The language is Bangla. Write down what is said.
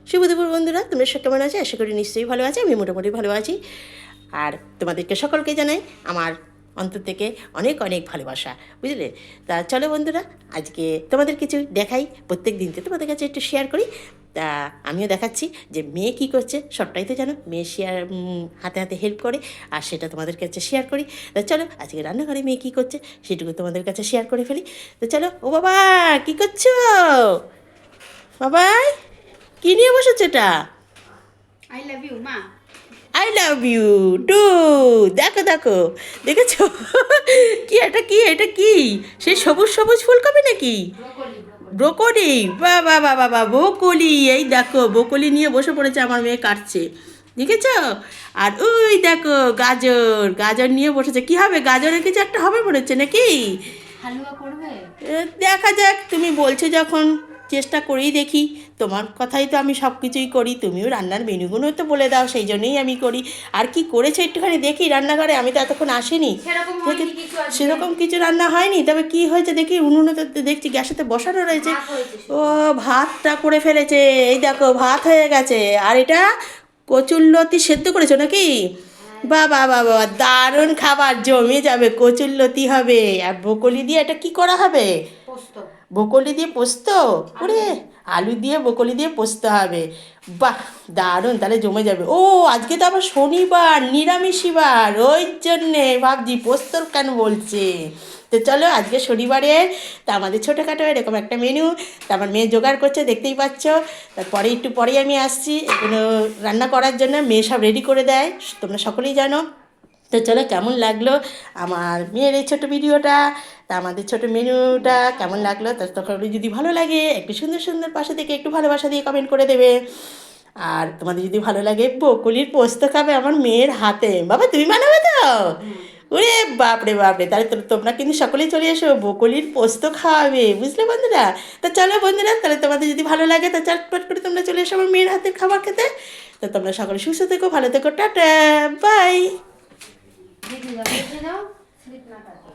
শুভ দুপুর বন্ধুরা, তোমরা সব কেমন আছো? আশা করি নিশ্চয়ই ভালো আছি। আমি মোটামুটি ভালো আছি। আর তোমাদেরকে সকলকে জানাই আমার অন্তর থেকে অনেক অনেক ভালোবাসা, বুঝলে? তা চলো বন্ধুরা, আজকে তোমাদের কিছু দেখাই। প্রত্যেক দিন তো তোমাদের কাছে একটু শেয়ার করি। তা আমিও দেখাচ্ছি যে মেয়ে কী করছে। সবটাই তো জানো, মেয়ে শেয়ার হাতে হাতে হেল্প করে, আর সেটা তোমাদের কাছে শেয়ার করি। তা চলো, আজকে রান্নাঘরে মেয়ে কী করছে সেটুকু তোমাদের কাছে শেয়ার করে ফেলি। তো চলো। ও বাবা, কী করছো বাবাই? কী নিয়ে বসেছে এটা? আই লাভ ইউ মা। I love you too. দেখো দেখো, দেখেছো? কি এটা, কি এটা, কি সেই সবুজ সবুজ ফুলকপি নাকি? ব্রোকলি। বা বা বা বা বা, ব্রোকলি। এই দেখো, ব্রোকলি নিয়ে বসে পড়েছে আমার মেয়ে, কাটছে, দেখেছো? আর ওই দেখো গাজর, গাজর নিয়ে বসেছে। কি হবে? গাজরের কিছু একটা হবে মনে হচ্ছে নাকি? হালুয়া করবে? দেখা যাক, তুমি বলছো যখন চেষ্টা করেই দেখি। তোমার কথাই তো আমি সব কিছুই করি, তুমিও রান্নার মেনুগুলো তো বলে দাও, সেই জন্যই আমি করি। আর কি করেছো একটুখানি দেখি রান্নাঘরে, আমি তো এতক্ষণ আসিনি। সেরকম কিছু রান্না হয়নি, তবে কি হয়েছে দেখি। উনুনে তো দেখছি গ্যাসেতে বসানো রয়েছে। ও, ভাতটা করে ফেলেছে। এই দেখো, ভাত হয়ে গেছে। আর এটা কচুরলতি সেদ্ধ করেছো নাকি? বাবা বাবা, দারুণ খাবার, জমে যাবে। কচুরলতি হবে আর ব্রোকলি দিয়ে এটা কি করা হবে? পোস্ত। ব্রোকলি দিয়ে পোস্ত? ওরে, আলু দিয়ে ব্রোকলি দিয়ে পোস্ত হবে। বাহ, দারুণ, তাহলে জমে যাবে। ও, আজকে তো আবার শনিবার, নিরামিষই বার, ওই জন্যে ভাবছি পোস্তর কেন বলছে। তো চলো, আজকে শনিবারে তা আমাদের ছোটোখাটো এরকম একটা মেনু। তা আমার মেয়ে জোগাড় করছে, দেখতেই পাচ্ছ। তারপরে একটু পরেই আমি আসছি এগুলো রান্না করার জন্য। মেয়ে সব রেডি করে দেয়, তোমরা সকলেই জানো। তো চলো, কেমন লাগলো আমার মেয়ের এই ছোটো ভিডিওটা, তা আমাদের ছোটো মেনুটা কেমন লাগলো, তা তখন যদি ভালো লাগে একটু সুন্দর সুন্দর পাশে থেকে একটু ভালোবাসা দিয়ে কমেন্ট করে দেবে। আর তোমাদের যদি ভালো লাগে, বকুলির পোস্ত খাবে আমার মেয়ের হাতে। বাবা, তুমি বানাবে তো? ওরে বাপরে বাপরে, তাহলে তোমরা কিন্তু সকলেই চলে এসো, বকুলির পোস্ত খাওয়াবে, বুঝলে বন্ধুরা? তা চলো বন্ধুরা, তাহলে তোমাদের যদি ভালো লাগে তা চটপট করে তোমরা চলে এসো আমার মেয়ের হাতের খাবার খেতে। তো তোমরা সকলে সুস্থ থেকো, ভালো থেকো, টাটা, বাই। দেখে দাও, দেখে দাও, স্লিপ না থাকে।